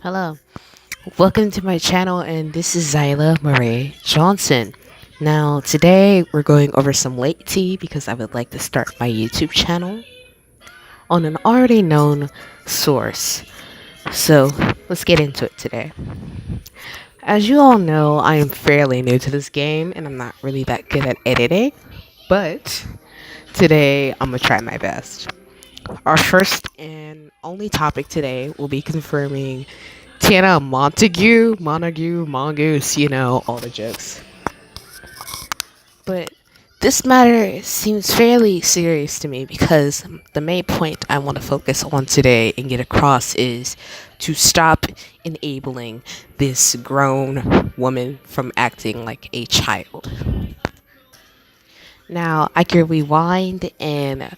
Hello, welcome to my channel, and this is Zyla Marie Johnson. Now, today we're going over some late tea because I would like to start my YouTube channel on an already known source. So, let's get into it today. As you all know, I am fairly new to this game and I'm not really that good at editing, but today I'm gonna try my best. Our first and only topic today will be confirming Tana Mongoose, all the jokes. But this matter seems fairly serious to me because the main point I want to focus on today and get across is to stop enabling this grown woman from acting like a child. Now, I can rewind and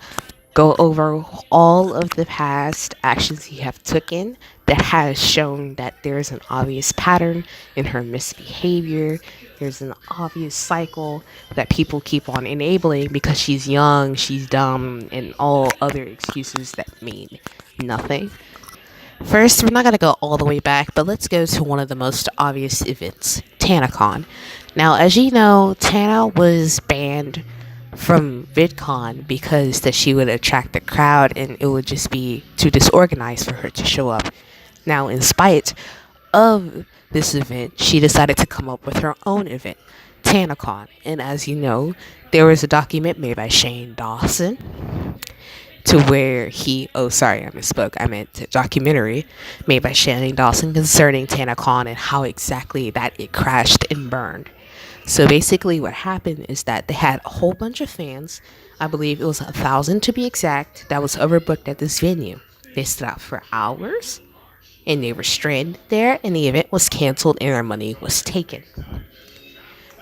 go over all of the past actions he have taken that has shown that there is an obvious pattern in her misbehavior. There's an obvious cycle that people keep on enabling because she's young, she's dumb, and all other excuses that mean nothing. First, we're not going to go all the way back, but let's go to one of the most obvious events, TanaCon. Now, as you know, Tana was banned from VidCon because that she would attract the crowd and it would just be too disorganized for her to show up. Now, in spite of this event, she decided to come up with her own event, TanaCon. And as you know, there was a document made by Shane Dawson to where I misspoke. I meant a documentary made by Shane Dawson concerning TanaCon and how exactly that it crashed and burned. So basically, what happened is that they had a whole bunch of fans. I believe it was 1,000 to be exact. That was overbooked at this venue. They stood out for hours, and they were stranded there, and the event was canceled, and their money was taken.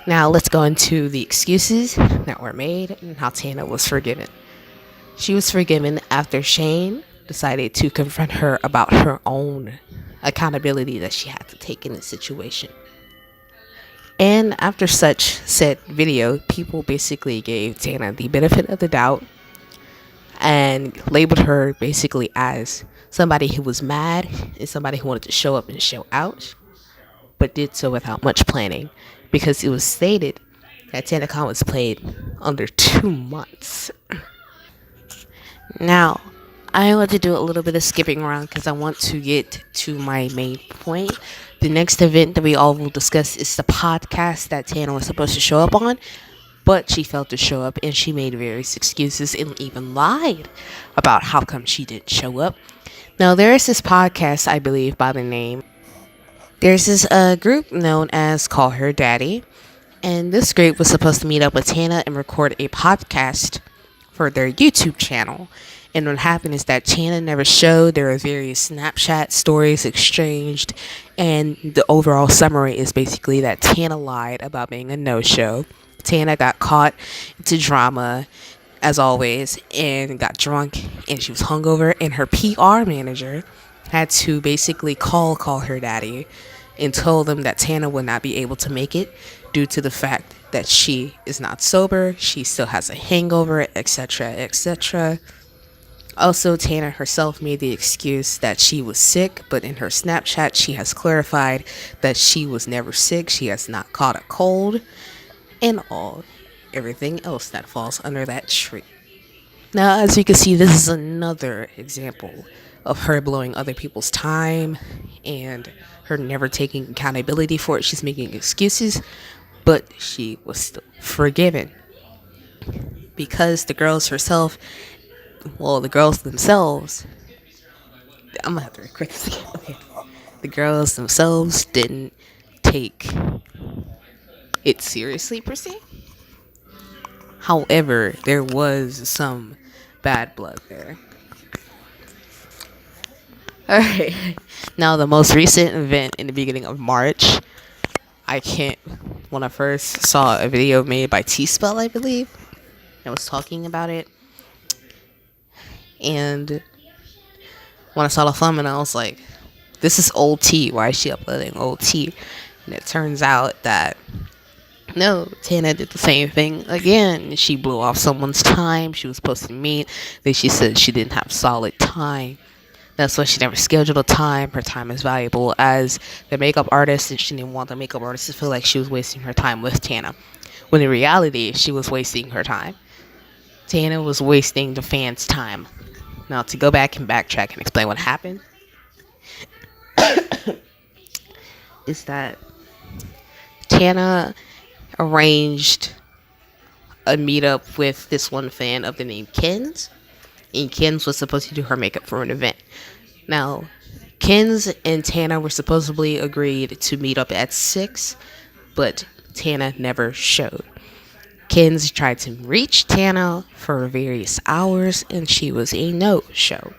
Now let's go into the excuses that were made and how Tana was forgiven. She was forgiven after Shane decided to confront her about her own accountability that she had to take in the situation. And after such said video, people basically gave Tana the benefit of the doubt and labeled her basically as somebody who was mad and somebody who wanted to show up and show out, but did so without much planning because it was stated that TanaCon was played under 2 months. Now, I want to do a little bit of skipping around because I want to get to my main point. The next event that we all will discuss is the podcast that Tana was supposed to show up on, but she failed to show up and she made various excuses and even lied about how come she didn't show up. Now, there is this podcast, I believe, by the name. There's this group known as Call Her Daddy, and this group was supposed to meet up with Tana and record a podcast for their YouTube channel. And what happened is that Tana never showed. There were various Snapchat stories exchanged, and the overall summary is basically that Tana lied about being a no-show. Tana got caught into drama, as always, and got drunk, and she was hungover, and her PR manager had to basically call Her Daddy and told them that Tana would not be able to make it due to the fact that she is not sober, she still has a hangover, etc., etc. Also, Tana herself made the excuse that she was sick, but in her Snapchat, she has clarified that she was never sick, she has not caught a cold, and everything else that falls under that tree. Now, as you can see, this is another example of her blowing other people's time and her never taking accountability for it. She's making excuses, but she was still forgiven because the girls themselves, I'm gonna have to record this again. Okay. The girls themselves didn't take it seriously per se. However, there was some bad blood there. Alright. Now, the most recent event in the beginning of March, when I first saw a video made by T-Spell, I believe, that was talking about it. And when I saw the thumbnail, I was like, this is old T. Why is she uploading old T? And it turns out that no, Tana did the same thing again. She blew off someone's time. She was supposed to meet. Then she said she didn't have solid time. That's why she never scheduled a time. Her time is valuable as the makeup artist, and she didn't want the makeup artist to feel like she was wasting her time with Tana. When in reality, she was wasting her time. Tana was wasting the fans' time. Now, to go back and backtrack and explain what happened, is that Tana arranged a meetup with this one fan of the name Kens, and Kens was supposed to do her makeup for an event. Now, Kens and Tana were supposedly agreed to meet up at 6, but Tana never showed. Kens tried to reach Tana for various hours, and she was a no-show.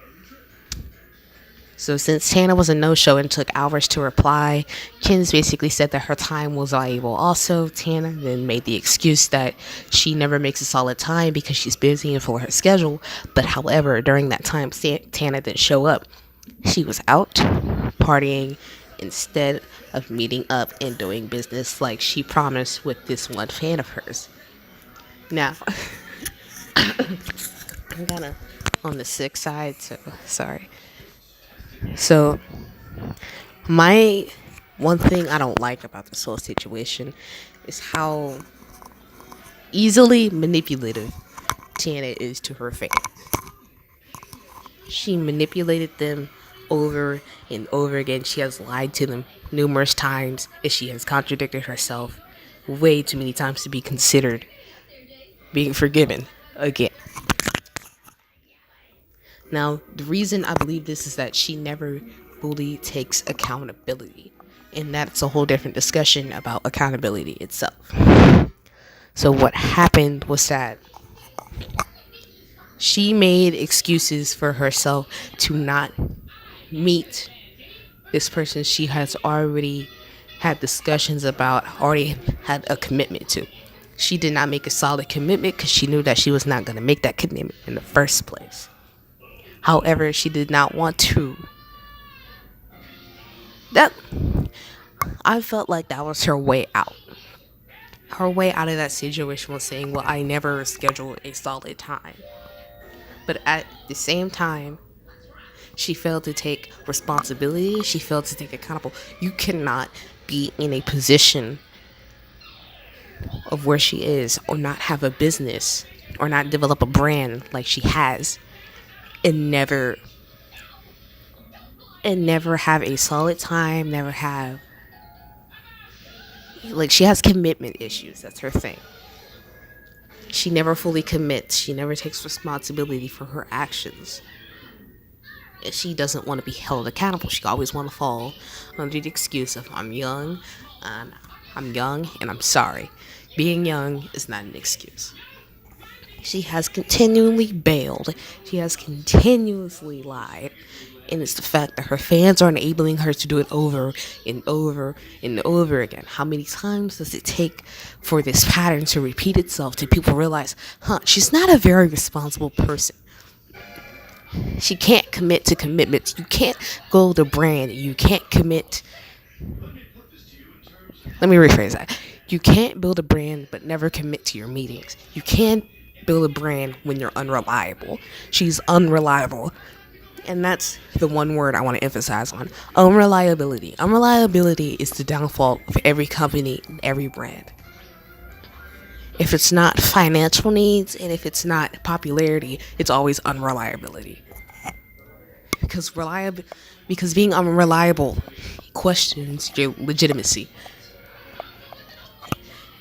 So since Tana was a no-show and took hours to reply, Kens basically said that her time was valuable. Also, Tana then made the excuse that she never makes a solid time because she's busy and full of her schedule. But however, during that time, Tana didn't show up. She was out partying instead of meeting up and doing business like she promised with this one fan of hers. Now, I'm kind of on the sick side, so sorry. So, my one thing I don't like about this whole situation is how easily manipulative Tana is to her fans. She manipulated them over and over again. She has lied to them numerous times, and she has contradicted herself way too many times to be considered being forgiven again. Now, the reason I believe this is that she never fully takes accountability. And that's a whole different discussion about accountability itself. So, what happened was that she made excuses for herself to not meet this person she has already had discussions about, already had a commitment to. She did not make a solid commitment because she knew that she was not going to make that commitment in the first place. However, she did not want to. That I felt like that was her way out. Her way out of that situation was saying, well, I never scheduled a solid time. But at the same time, she failed to take responsibility. She failed to take accountable. You cannot be in a position of where she is or not have a business or not develop a brand like she has and never have a solid time, never have, like, she has commitment issues. That's her thing. She never fully commits. She never takes responsibility for her actions. And she doesn't want to be held accountable. She always want to fall under the excuse of I'm young and I'm sorry. Being young is not an excuse. She has continually bailed. She has continuously lied. And it's the fact that her fans are enabling her to do it over and over and over again. How many times does it take for this pattern to repeat itself till people realize, she's not a very responsible person. She can't commit to commitments. You can't go the brand. You can't commit. Let me rephrase that. You can't build a brand but never commit to your meetings. You can't build a brand when you're unreliable. She's unreliable. And that's the one word I want to emphasize on. Unreliability. Unreliability is the downfall of every company and every brand. If it's not financial needs and if it's not popularity, it's always unreliability. Because being unreliable questions your legitimacy.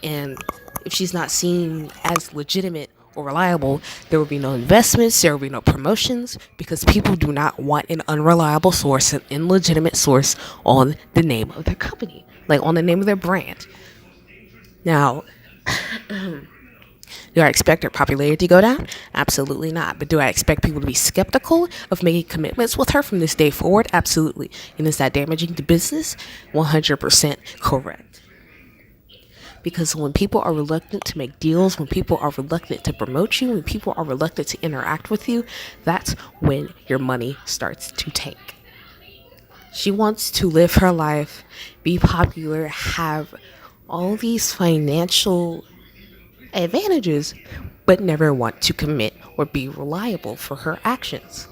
And if she's not seen as legitimate or reliable, there will be no investments, there will be no promotions, because people do not want an unreliable source, an illegitimate source on the name of their company, like on the name of their brand. Now, do I expect her popularity to go down? Absolutely not. But do I expect people to be skeptical of making commitments with her from this day forward? Absolutely. And is that damaging the business? 100% correct. Because when people are reluctant to make deals, when people are reluctant to promote you, when people are reluctant to interact with you, that's when your money starts to tank. She wants to live her life, be popular, have all these financial advantages, but never want to commit or be reliable for her actions.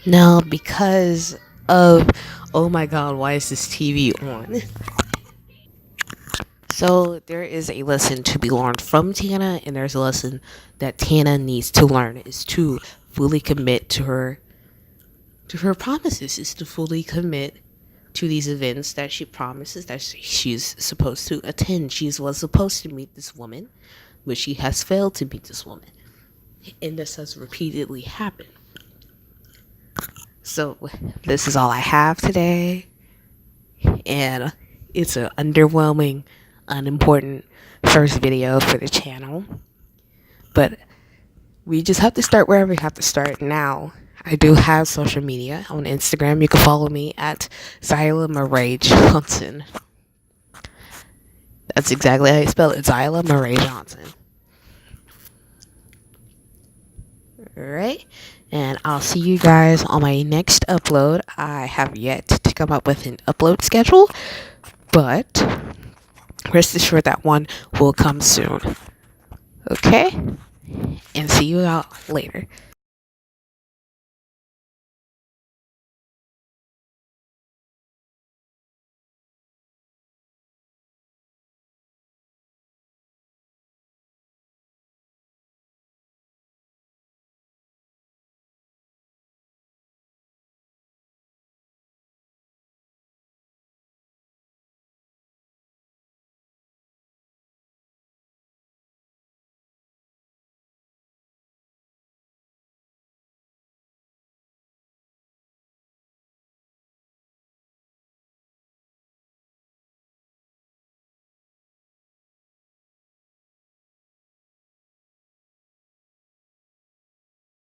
Now, because of, oh my god, why is this TV on? So, there is a lesson to be learned from Tana, and there's a lesson that Tana needs to learn is to fully commit to her promises, is to fully commit to these events that she promises that she's supposed to attend. She was supposed to meet this woman, but she has failed to meet this woman. And this has repeatedly happened. So, this is all I have today. And it's an underwhelming, unimportant first video for the channel. But we just have to start wherever we have to start now. I do have social media on Instagram. You can follow me at Xiola Johnson. That's exactly how you spell it, Xiola Johnson. Alright, and I'll see you guys on my next upload. I have yet to come up with an upload schedule, but rest assured that one will come soon. Okay, and see you out later.